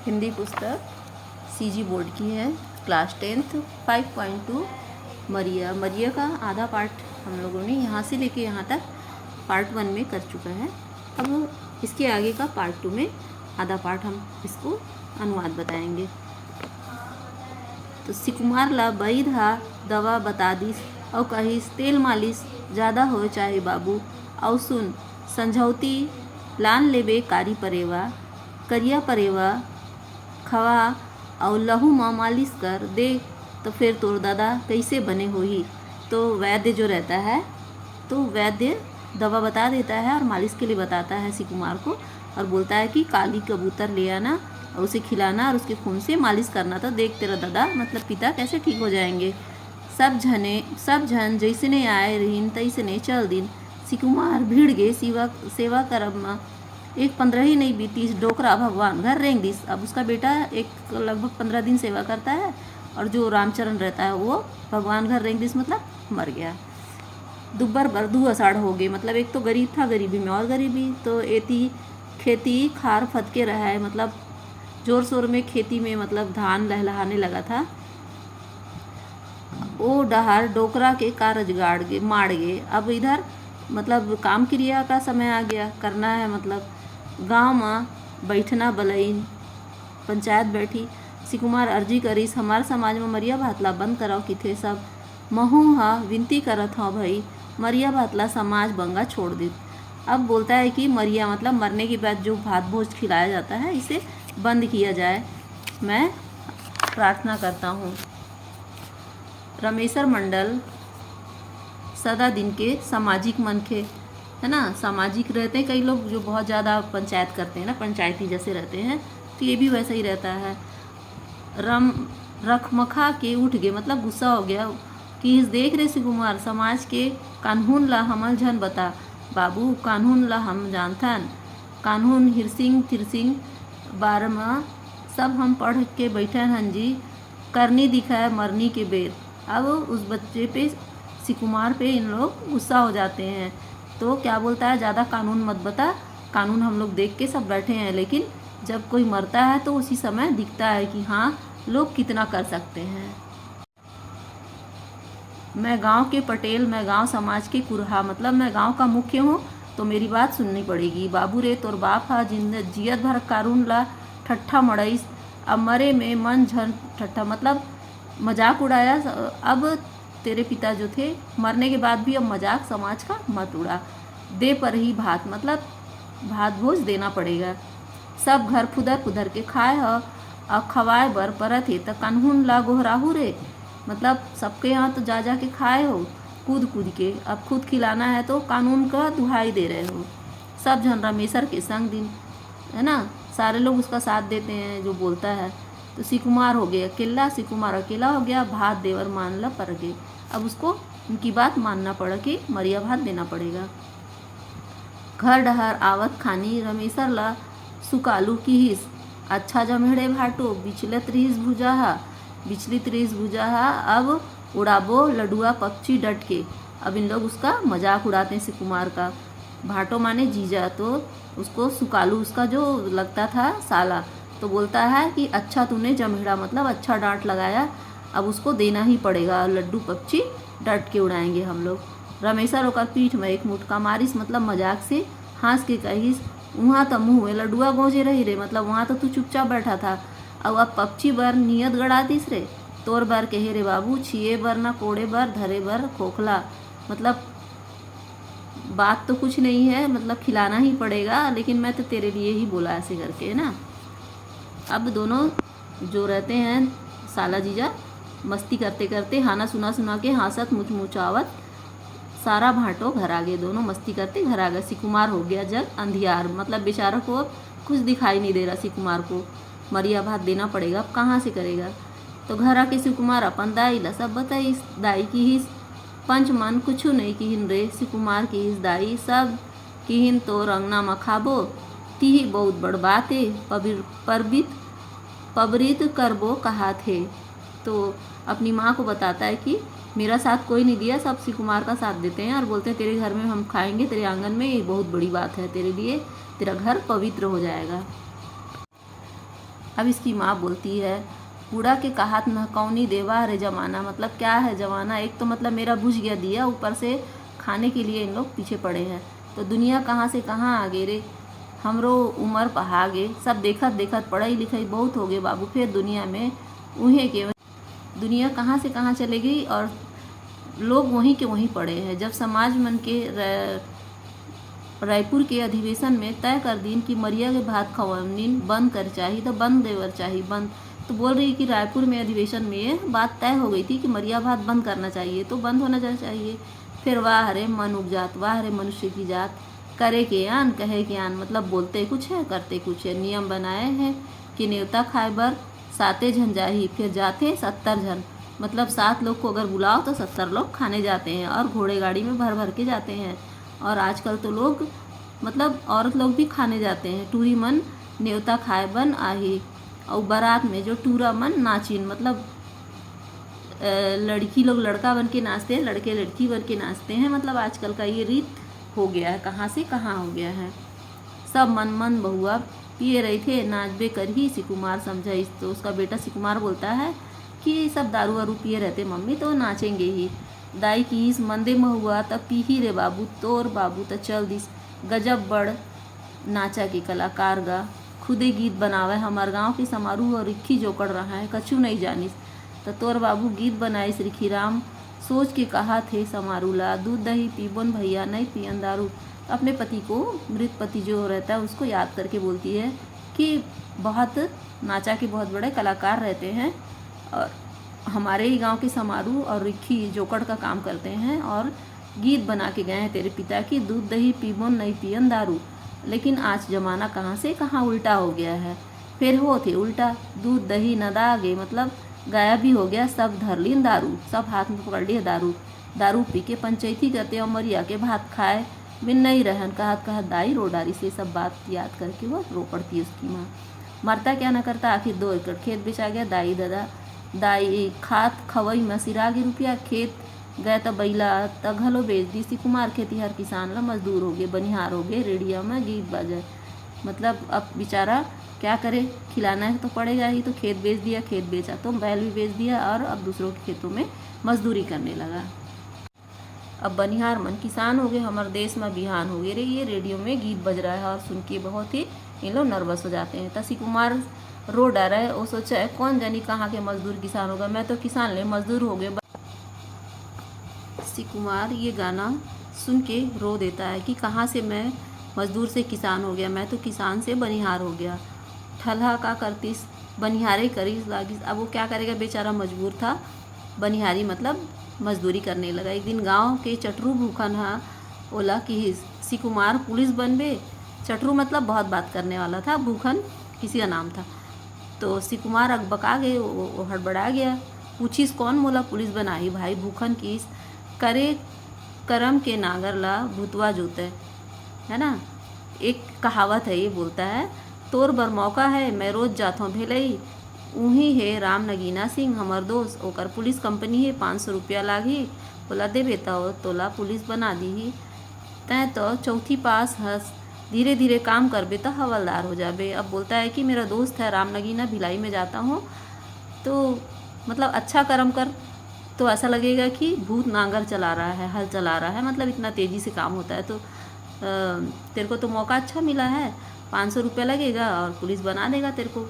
हिंदी पुस्तक CG board की है, क्लास 10th 5.2 मरिया का आधा पार्ट हम लोगों ने यहाँ से लेके यहाँ तक पार्ट 1 में कर चुका है। अब इसके आगे का पार्ट 2 में आधा पार्ट हम इसको अनुवाद बताएंगे। तो सिकुमार ला बई धा दवा बता दिस और कहिस तेल मालिश ज़्यादा हो चाहे बाबू और सुन समझौती लान लेबे कारी परेवा करिया परेवा खवा और लहू माँ मालिश कर दे तो फिर तोर दादा कैसे बने होही। तो वैद्य जो रहता है तो वैद्य दवा बता देता है और मालिश के लिए बताता है सिकुमार को और बोलता है कि काली कबूतर ले आना और उसे खिलाना और उसके खून से मालिश करना। तो देख तेरा दादा मतलब पिता कैसे ठीक हो जाएंगे। सब झन जैसने आए रहीन तैसने चल दिन सिकुमार भीड़ गे सेवा करब में 15 ही नहीं बीती डोकरा भगवान घर रेंग दिस। अब उसका बेटा एक लगभग 15 दिन सेवा करता है और जो रामचरण रहता है वो भगवान घर रेंग दिस मतलब मर गया। दुब्बर बरदू अषाढ़ हो गए मतलब एक तो गरीब था, गरीबी में और गरीबी। तो एती खेती खार फतके रहा है मतलब जोर शोर में खेती में मतलब धान लहलहाने लगा था। ओ डहार डोकरा के कारज माड़ गए। अब इधर मतलब काम क्रिया का समय आ गया, करना है मतलब गांव में बैठना बलईन पंचायत बैठी। सिकुमार अर्जी करीस हमार समाज में मरिया भातला बंद कराओ कि थे सब महू हा विनती करत हूँ भाई मरिया भातला समाज बंगा छोड़ दी। अब बोलता है कि मरिया मतलब मरने के बाद जो भात भोज खिलाया जाता है इसे बंद किया जाए, मैं प्रार्थना करता हूँ। रमेशर मंडल सदा दिन के सामाजिक मनखे है ना, सामाजिक रहते हैं कई लोग जो बहुत ज़्यादा पंचायत करते हैं ना, पंचायती जैसे रहते हैं, तो ये भी वैसा ही रहता है। रखमखा के उठ गए मतलब गुस्सा हो गया कि इस देख रहे सिकुमार समाज के कानून ला हमल झन बता बाबू कानून ला हम जानथन कानून हिरसिंग तिरसिंग बारमा सब हम पढ़ के बैठे हन जी करनी दिखाए मरनी के बेर। अब उस बच्चे पे सिकुमार पे इन लोग गुस्सा हो जाते हैं तो क्या बोलता है ज़्यादा कानून मत बता, कानून हम लोग देख के सब बैठे हैं, लेकिन जब कोई मरता है तो उसी समय दिखता है कि हाँ लोग कितना कर सकते हैं। मैं गांव के पटेल, मैं गांव समाज के कुरहा मतलब मैं गांव का मुख्य हूँ तो मेरी बात सुननी पड़ेगी। बाबू रे तोर बाप हा जियत भर कारून ला ठट्ठा मड़ाइस अब मरे में मन झन ठट्ठा मतलब मजाक उड़ाया। अब तेरे पिता जो थे मरने के बाद भी अब मजाक समाज का मत उड़ा। दे पर ही भात मतलब भात भोज देना पड़ेगा। सब घर फुदर फुदर के खाए ह अब खवाए बर परत है तो कानून ला गोहराहू रे मतलब सबके यहाँ तो जा जा के खाए हो कूद कूद के, अब खुद खिलाना है तो कानून का दुहाई दे रहे हो। सब जन रमेशर के संग दिन है ना, सारे लोग उसका साथ देते हैं जो बोलता है। तो सिकुमार हो गया अकेला, सिकुमार अकेला हो गया, भात देवर मान ला पर गए। अब उसको उनकी बात मानना पड़ा कि मरिया भात देना पड़ेगा। घर डहर आवत खानी रमेशर ला सुकालू की हिस अच्छा जमेड़े भाटो बिचलत रहीस भुजाहा अब उड़ाबो लडुआ पक्षी डट के। अब इन लोग उसका मजाक उड़ाते हैं सिकुमार का। भाटो माने जीजा, तो उसको सुकालू उसका जो लगता था साला, तो बोलता है कि अच्छा तूने जमेड़ा मतलब अच्छा डांट लगाया, अब उसको देना ही पड़ेगा, लड्डू पक्षी डट के उड़ाएंगे हम लोग। रमेशर होकर पीठ में एक मुटका मारिस मतलब मजाक से हंस के कहिस वहाँ तो मुँह में लड्डुआ गोजे रही रे मतलब वहाँ तो तू चुपचाप बैठा था और अब पक्षी बर नियत गड़ा दिस रे तोर बर कहे रे बाबू छिए बर ना कोड़े बर धरे बर खोखला मतलब बात तो कुछ नहीं है मतलब खिलाना ही पड़ेगा, लेकिन मैं तो तेरे लिए ही बोला ऐसे करके है ना। अब दोनों जो रहते हैं साला जीजा मस्ती करते करते हाना सुना के हंसत मुचमुचावत सारा भाटो घर आ गए, दोनों मस्ती करते घर आ गए। सिकुमार हो गया जग अंधियार मतलब बेचारा को कुछ दिखाई नहीं दे रहा सिकुमार को, मरिया भात देना पड़ेगा, अब कहाँ से करेगा। तो घर आके सिकुमार अपन दाई ला सब बताई, दाई की हिस पंच मन कुछ नहीं किहिन रे सिकुमार की हिस दाई सब किहिन तो रंगना में खाबो ती बहुत बड़ बात है पबरित करबो कहा थे। तो अपनी माँ को बताता है कि मेरा साथ कोई नहीं दिया, सब सिकुमार का साथ देते हैं और बोलते हैं तेरे घर में हम खाएंगे, तेरे आंगन में, ये बहुत बड़ी बात है तेरे लिए, तेरा घर पवित्र हो जाएगा। अब इसकी माँ बोलती है, बूढ़ा के कहात न कौनी देवा रे जमाना, मतलब क्या है जमाना, एक तो मतलब मेरा बुझ गया दिया, ऊपर से खाने के लिए इन लोग पीछे पड़े हैं। तो दुनिया कहाँ से कहाँ आ गए रे, हमरो उम्र पहा गे, सब देखत देखत पढ़ाई लिखाई बहुत हो गए बाबू, फिर दुनिया में उन्हें के दुनिया कहाँ से कहाँ चले गई और लोग वहीं के वहीं पड़े हैं। जब समाज मन के रायपुर के अधिवेशन में तय कर दीन कि मरिया के भात खवानीन बंद कर चाहिए, तो बंद देवर चाहिए बंद। तो बोल रही कि रायपुर में अधिवेशन में ये बात तय हो गई थी कि मरिया भात बंद करना चाहिए, तो बंद होना चाहिए। फिर वाह रे मन उपजात, वाह रे मनुष्य की जात, करे के आन कहे के आन, मतलब बोलते कुछ है करते कुछ है। नियम बनाए हैं कि न्योता खाए बर 7 जन जाही, फिर जाते 70 जन, मतलब 7 लोग को अगर बुलाओ तो 70 लोग खाने जाते हैं, और घोड़े गाड़ी में भर भर के जाते हैं। और आजकल तो लोग मतलब औरत लोग भी खाने जाते हैं। टूरी मन न्योता खाए बन आही, और बारात में जो टूरा मन नाचिन, मतलब लड़की लोग लड़का बन के नाचते हैं, लड़के लड़की बन के नाचते हैं। मतलब आजकल का ये रीत हो गया है, कहाँ से कहाँ हो गया है। सब मन मन बहुआ पिए रहे थे, नाचबे कर ही सिकुमार समझाई। तो उसका बेटा सिकुमार बोलता है कि सब दारू वारू पिए रहते मम्मी, तो नाचेंगे ही। दाई की इस मंदे में हुआ तब पी ही रे बाबू, तोर बाबू तो चल दिस, गजब बड़ नाचा के कलाकार गा, खुदे गीत बनावे, हमार गांव के समारोह और रिक्की जोकड़ रहा है, कछु नहीं जानिस। तो तोर बाबू गीत बनाइस रिखी राम, सोच के कहा थे समारूला, दूध दही पीबोन भैया नहीं पियन दारू। अपने पति को, मृत पति जो रहता है उसको याद करके बोलती है कि बहुत नाचा के बहुत बड़े कलाकार रहते हैं, और हमारे ही गांव के समारोह और रिक्की जोकड़ का काम करते हैं, और गीत बना के गए हैं तेरे पिता की, दूध दही पीबोन नहीं पियन दारू। लेकिन आज ज़माना कहाँ से कहाँ उल्टा हो गया है। फिर हो थे उल्टा, दूध दही नदा गे, मतलब गायब भी हो गया, सब धर लीन दारू, सब हाथ में पकड़ लिए दारू। दारू पी के पंचायती करते और मरिया के भात खाए बिन नहीं रहन, कहत कहत दाई रो डारी से। सब बात याद करके वो रो पड़ती है उसकी माँ। मरता क्या ना करता, आखिर 2 एकड़ खेत बेचा गया। दाई दादा दाई खात खवई में सिरा के रुपया, खेत गए तो बैला तो घलो बेच दी। सिकुमार खेतीहर किसान ला मजदूर हो गए, बनिहार हो गए, रेडियो में गीत बाजे। मतलब अब बेचारा क्या करे, खिलाना है तो पड़ेगा ही, तो खेत बेच दिया, खेत बेचा तो बैल भी बेच दिया, और अब दूसरों के खेतों में मजदूरी करने लगा। अब बनिहार मन किसान हो गए, हमारे देश में बिहान हो गए रे। ये रेडियो में गीत बज रहा है और सुन के बहुत ही इन लोग नर्वस हो जाते हैं। तसी कुमार रो डरा है, वो सोचा है कौन जानी कहाँ के मजदूर किसान होगा, मैं तो किसान ले मजदूर हो गए। कुमार ये गाना सुन के रो देता है कि कहाँ से मैं मजदूर से किसान हो गया, मैं तो किसान से बनिहार हो गया। ठल्हा का करतीस बनिहारे करीस लागिस, अब वो क्या करेगा, बेचारा मजबूर था, बनिहारी मतलब मजदूरी करने लगा। एक दिन गांव के चटरू भूखन हा ओला कि सिकुमार पुलिस बनबे। चटरू मतलब बहुत बात करने वाला था, भूखन किसी का नाम था। तो सिकुमार अकबका गए, वो हड़बड़ा गया, पूछिस कौन मोला पुलिस बनाई भाई, भूखन किस करे करम के नागर ला भूतवा जोते, है ना। एक कहावत है, ये बोलता है तोर बर मौका है मैं रोज जाता हूँ भेलई, उही है राम नगीना सिंह हमर दोस्त, ओकर पुलिस कंपनी है, 500 रुपया लागी, बोला दे बेटा हो तोला पुलिस बना दी ही। तैं तो चौथी पास हंस, धीरे धीरे काम करबे तो हवलदार हो जाबे। अब बोलता है कि मेरा दोस्त है राम नगीना, भिलाई में जाता हूँ, तो मतलब अच्छा कर्म कर तो ऐसा लगेगा कि भूत नांगर चला रहा है, हल चला रहा है, मतलब इतना तेज़ी से काम होता है। तो तेरे को तो मौका अच्छा मिला है, 500 रुपया लगेगा और पुलिस बना देगा तेरे को।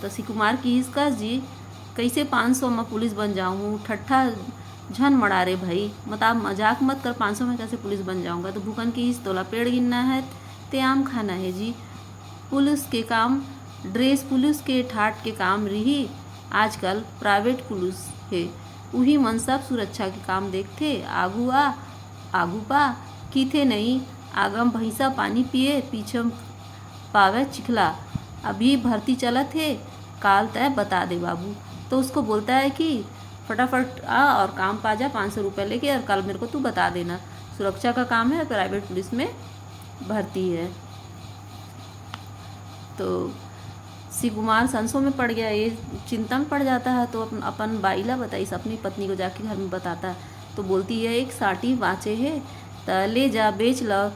तो सिकुमार की इसका जी कैसे 500 में पुलिस बन जाऊँ, ठट्ठा झन मड़ा रे भाई, मतलब मजाक मत कर, 500 में कैसे पुलिस बन जाऊँगा। तो भूखन की इस तोला पेड़ गिनना है, ते आम खाना है जी, पुलिस के काम ड्रेस पुलिस के ठाट के काम रही, आजकल प्राइवेट पुलिस है, वही मन सब सुरक्षा के काम देखते, आगू आ आगू पा की थे नहीं, आगम भैंसा पानी पिए पीछे पावे चिखला, अभी भर्ती चला थे काल तय बता दे बाबू। तो उसको बोलता है कि फटाफट आ और काम पा जा 500 रुपये लेके, और कल मेरे को तू बता देना, सुरक्षा का काम है, प्राइवेट पुलिस में भर्ती है। तो सिकुमार संसों में पड़ गया, ये चिंता में पड़ जाता है। तो अपन बाईला बताइस अपनी पत्नी को जाके घर में बताता है। तो बोलती है एक साटी बाँचे है, तो ले जा बेच ल,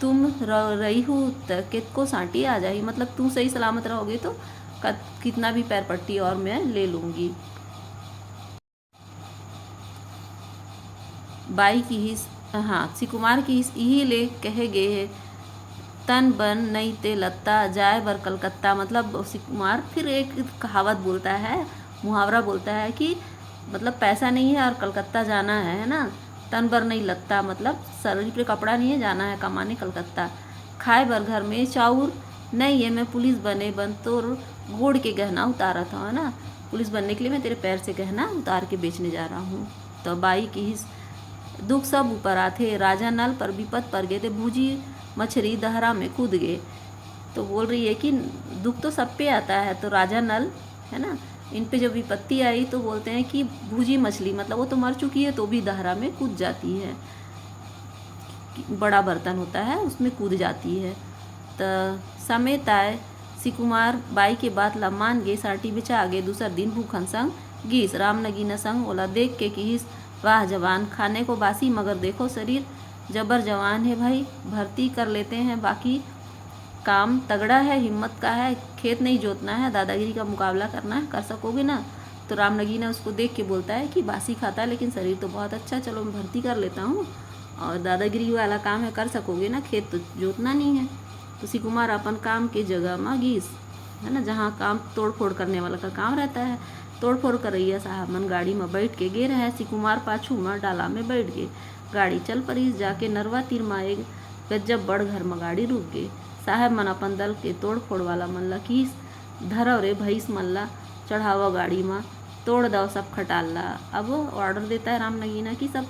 तुम रही हूँ कित को सांटी आ जाही, मतलब तू सही सलामत रहोगे तो कितना भी पैर पट्टी और मैं ले लूँगी। बाई की ही हाँ सिकुमार की यही ले कहे गए है, तन बन नहीं ते लत्ता जाए बर कलकत्ता। मतलब सिकुमार फिर एक कहावत बोलता है, मुहावरा बोलता है कि मतलब पैसा नहीं है और कलकत्ता जाना है ना। तन बर नहीं लत्ता मतलब शरीर पे कपड़ा नहीं है, जाना है कमाने कलकत्ता। खाए बर घर में चाउर नहीं है, मैं पुलिस बन तो गोड़ के गहना उतारा था है ना, पुलिस बनने के लिए मैं तेरे पैर से गहना उतार के बेचने जा रहा हूँ। तो बाई की दुख सब ऊपर आते, राजा नल पर विपत पर गए थे, बूझी मछली दहरा में कूद गए। तो बोल रही है कि दुख तो सब पे आता है, तो राजा नल है ना, इन पे जब विपत्ति आई तो बोलते हैं कि भूजी मछली मतलब वो तो मर चुकी है तो भी दहरा में कूद जाती है, बड़ा बर्तन होता है उसमें कूद जाती है। तो समेत आए सिकुमार बाई के बात ला मान गे, साटी बेचा आगे दूसर दिन भूखन संग गीस राम नगी न संग ओला देख के किस वाह जवान, खाने को बासी मगर देखो शरीर जबर जवान है भाई, भर्ती कर लेते हैं बाकी काम तगड़ा है, हिम्मत का है, खेत नहीं जोतना है, दादागिरी का मुकाबला करना है, कर सकोगे ना। तो राम नगीना उसको देख के बोलता है कि बासी खाता है लेकिन शरीर तो बहुत अच्छा, चलो मैं भर्ती कर लेता हूँ और दादागिरी वाला काम है, कर सकोगे ना, खेत तो जोतना नहीं है। तो सिकुमार अपन काम के जगह में गीस है ना, जहाँ काम तोड़ फोड़ करने वाला का काम रहता है, तोड़ फोड़ कर रही है साहब मन गाड़ी में बैठ के गे रहे, सिकुमार पाछू में डाला में बैठ गए, गाड़ी चल पड़ी जाके नरवा तीर माए गज्जब बड़ घर में गाड़ी रुक गए। साहब मन अपन दल के तोड़ फोड़ वाला मन ला कीस धरव रे भैंस मन ला चढ़ावा गाड़ी में तोड़ दो सब खटाल ला। अब ऑर्डर देता है राम नगीना कि सब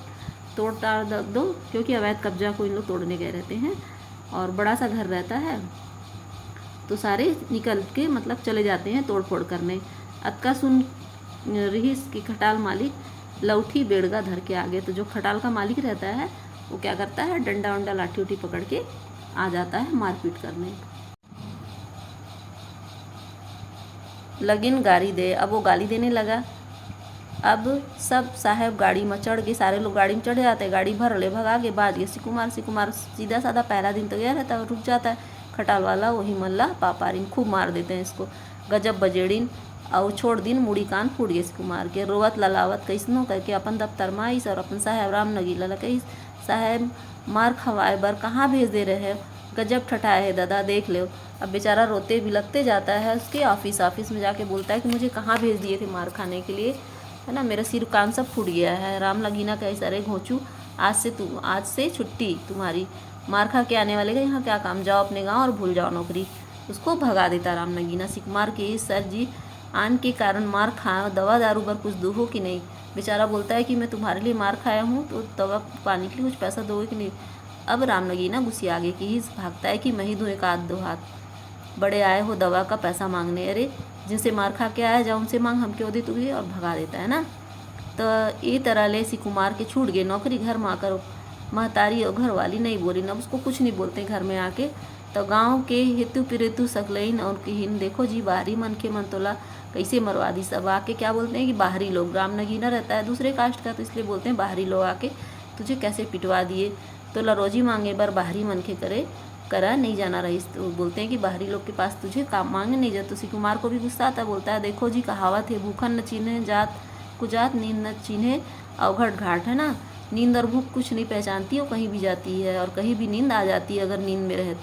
तोड़ ताड़ दो, क्योंकि अवैध कब्जा को इन लोग तोड़ने गए रहते हैं और बड़ा सा घर रहता है, तो सारे निकल के मतलब चले जाते हैं तोड़ फोड़ करने। अतका सुन रही कि खटाल मालिक लौठी बेड़गा धर के आगे, तो जो खटाल का मालिक रहता है वो क्या करता है, डंडा वंडा लाठी उठी पकड़ के आ जाता है मारपीट करने। लगिन गाड़ी दे, अब वो गाली देने लगा। अब सब साहब गाड़ी में चढ़ गए, सारे लोग गाड़ी में चढ़ जाते हैं, गाड़ी भर ले भगा के बाज गए। सिकुमार सीधा साधा पहला दिन तो गया रहता है, रुक जाता है, खटाल वाला वही मल्ला पापारिन खूब मार देते हैं इसको, गजब बजेड़िन और छोड़ दिन मुड़ी कान फूट गए सिकुमार के। रोवत ललावत कैसनो करके अपन दफ्तर में आईस और अपन साहब राम नगीला ला कही, साहब मार खवाए बर कहाँ भेज दे रहे हो, गजब ठठाए है दादा देख लो। अब बेचारा रोते बिलखते जाता है उसके ऑफिस में जाके बोलता है कि मुझे कहाँ भेज दिए थे मार खाने के लिए, है ना, मेरा सिर कान सब फूट गया है। राम नगीना कहे सारे घोंचू आज से छुट्टी तुम्हारी, मार खा के आने वाले का यहाँ क्या काम, जाओ अपने गाँव और भूल जाओ नौकरी। उसको भगा देता राम नगीना। सिकुमार के सर जी आन के कारण मार खाओ, दवा दारू पर कुछ दो हो कि नहीं। बेचारा बोलता है कि मैं तुम्हारे लिए मार खाया हूँ तो दवा पानी के लिए कुछ पैसा दोगे कि नहीं। अब राम नगीना गुस्सा आगे की ही भागता है कि मैं ही दूँ एक आध दो हाथ, बड़े आए हो दवा का पैसा मांगने, अरे जिनसे मार खा के आया जाओ उनसे मांग, हम क्यों दे तुझे, और भगा देता है ना। तो ये तरह ले सिकुमार के छूट गए नौकरी। घर में आकर महतारी और घर वाली नहीं बोली ना, उसको कुछ नहीं बोलते घर में आके। तो गांव के हेतु पिरेतु सकलईन और किहिन देखो जी बाहरी मन के मनतोला कैसे मरवा दी। सब आके क्या बोलते हैं कि बाहरी लोग, राम नगीना रहता है दूसरे कास्ट का तो इसलिए बोलते हैं बाहरी लोग आके तुझे कैसे पिटवा दिए। तो लरोजी मांगे बार बाहरी मन के करे करा नहीं जाना रही, तो बोलते हैं कि बाहरी लोग के पास तुझे काम मांगे नहीं जा। तो सिकुमार को भी गुस्सा आता, बोलता है देखो जी कहावत है, भूखन न चीन्हे जात कुजात, नींद न चीन्हे अवघट घाट, है ना, नींद और भूख कुछ नहीं पहचानती, वो कहीं भी जाती है और कहीं भी नींद आ जाती है अगर नींद में रहे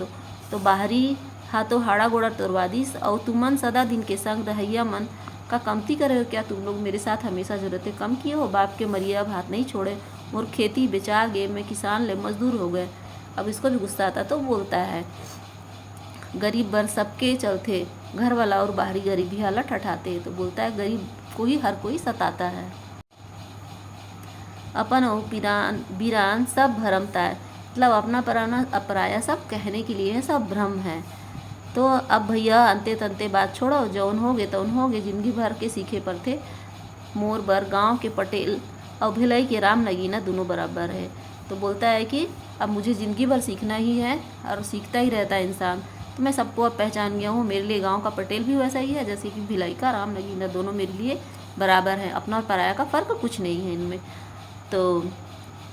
तो बाहरी हाथों हाड़ा गोड़ा तोड़वा दीस। और तुमन सदा दिन के संग रहैया मन का कमती करे हो क्या, तुम लोग मेरे साथ हमेशा जरूरतें कम किए हो, बाप के मरिया अब हाथ नहीं छोड़े, और खेती बेचा गे मैं किसान ले मजदूर हो गए। अब इसको भी गुस्सा आता तो बोलता है गरीब बर सबके चलते, घर वाला और बाहरी गरीबी हालत ठठाते। तो बोलता है गरीब को ही हर कोई सताता है, अपन और बीरान सब भरमता है, मतलब अपना पराना अपराया सब कहने के लिए है, सब भ्रम है। तो अब भैया अंते तंते बात छोड़ो, जौन हो गए तौन हो गए, जिंदगी भर के सीखे पर थे मोर बर गांव के पटेल और भिलाई के राम नगीना दोनों बराबर है। तो बोलता है कि अब मुझे ज़िंदगी भर सीखना ही है और सीखता ही रहता है इंसान, तो मैं सबको अब पहचान गया हूँ, मेरे लिए गांव का पटेल भी वैसा ही है जैसे कि भिलाई का राम नगीना, दोनों मेरे लिए बराबर हैं, अपना और पराया का फ़र्क कुछ नहीं है इनमें। तो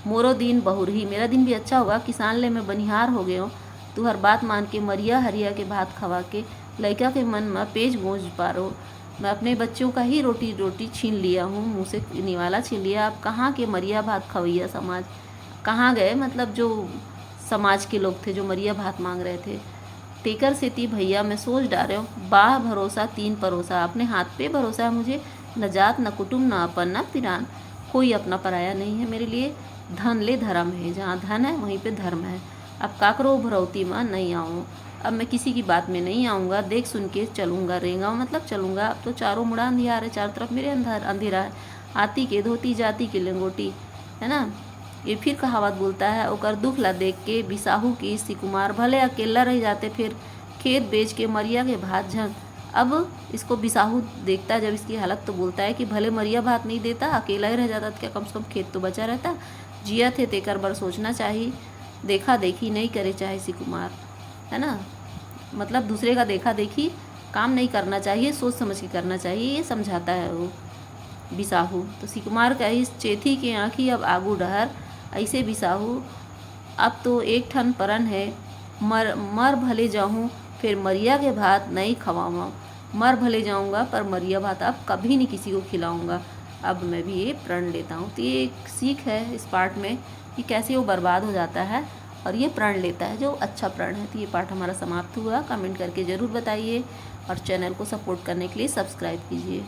मोरो दिन बहुरही, मेरा दिन भी अच्छा होगा, किसान ले मैं बनिहार हो गयो। तू हर बात मान के मरिया हरिया के भात खवा के लड़का के मन में पेज गोंज पारो। मैं अपने बच्चों का ही रोटी रोटी छीन लिया हूँ, मुँह से निवाला छीन लिया। अब कहाँ के मरिया भात खवैया समाज कहाँ गए, मतलब जो समाज के लोग थे जो मरिया भात मांग रहे थे। तेकर से ती भैया मैं सोच डाले हूँ, बाह भरोसा तीन परोसा, अपने हाथ पे भरोसा है मुझे, न जात न कुटुम न अपन न पिरान, कोई अपना पराया नहीं है मेरे लिए। धन ले धर्म है, जहाँ धन है वहीं पे धर्म है। अब काकरो भरौती में नहीं आऊँ, अब मैं किसी की बात में नहीं आऊँगा, देख सुन के चलूँगा, रेंगा मतलब चलूँगा। अब तो चारों मुड़ा अंधियार है, चारों तरफ मेरे अंधेरा है, आती के धोती जाती के लंगोटी, है ना। ये फिर कहावत बोलता है, ओकर दुख ला देख के बिसाहू की सिकुमार, भले अकेला रह जाते फिर खेत बेच के मरिया के भात झन। अब इसको बिसाहू देखता है जब इसकी हालत, तो बोलता है कि भले मरिया भात नहीं देता, अकेला ही रह जाता तो क्या कम से कम खेत तो बचा रहता। जिया थे तेकर बार सोचना चाहिए, देखा देखी नहीं करे चाहे सिकुमार, है ना। मतलब दूसरे का देखा देखी काम नहीं करना चाहिए, सोच समझ के करना चाहिए, ये समझाता है वो बिसाहू। तो सिकुमार का इस चेथी के आँखी अब आगू डहर, ऐसे बिसाहू अब तो एक ठन परन है, मर भले जाऊँ फिर मरिया के भात नहीं खवाऊँ, मर भले जाऊँगा पर मरिया भात अब कभी नहीं किसी को खिलाऊँगा, अब मैं भी ये प्रण लेता हूँ। तो ये एक सीख है इस पार्ट में कि कैसे वो बर्बाद हो जाता है और ये प्रण लेता है जो अच्छा प्रण है। तो ये पार्ट हमारा समाप्त हुआ, कमेंट करके ज़रूर बताइए और चैनल को सपोर्ट करने के लिए सब्सक्राइब कीजिए।